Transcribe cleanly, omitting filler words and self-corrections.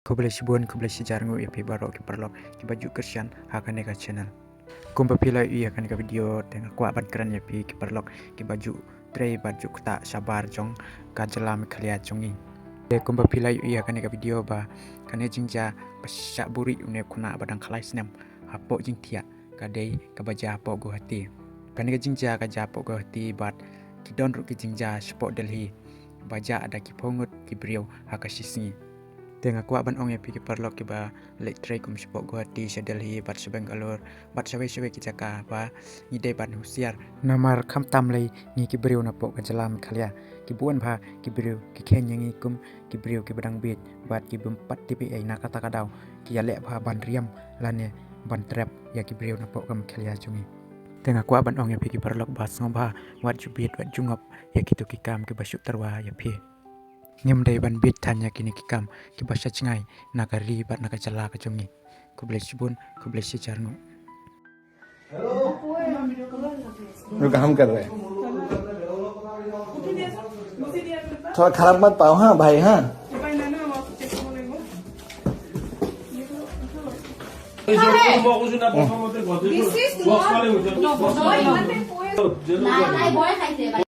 Kublai sibun kublai sijarngu epi barok ki perlok ki baju kersian akan eka channel. Kumpa pila akan eka video tengah kuat ban keren epi ki perlok ki baju tray baju kuta sabar jong kajelam kaliat jongi. Kumpa pila akan eka video ba kane jingja pasyak buri une kuna badang kalai senam hapo jing tia kadai kabaja hapo go hati. Kane jingja kaja hapo go hati bat kidon ru ki jingja sport Delhi baja ada ki pongut ki brio hakasisi. Tengah kuat ban ong epi ki perlok ki ba lek tray kum sport go hati Delhi bat sebengalur bat sawe-sawe ki jaka ba ngidai ban husiar namar kam tam lei ngi ki brio na po kajelam khalia ki buan ba ki brio ki khen ngi kum ki brio ki badang bit bat ki bempat tipi ai na kata kadau ki ya lek ba ban riam lane ban trap ya ki brio na po kam khalia jungi. Tengah kuat ban ong epi ki perlok ba ngomba wat jubit wat jungop ya ki tu ki kam ki basuk terwa ya pi ngem dai ban bit tanya kini kikam ki basa cengai naka ribat naka jala ka jongi kublai sibun kublai sijarnu. जो काम कर रहे हैं थोड़ा खराब मत पाओ हाँ भाई हाँ This is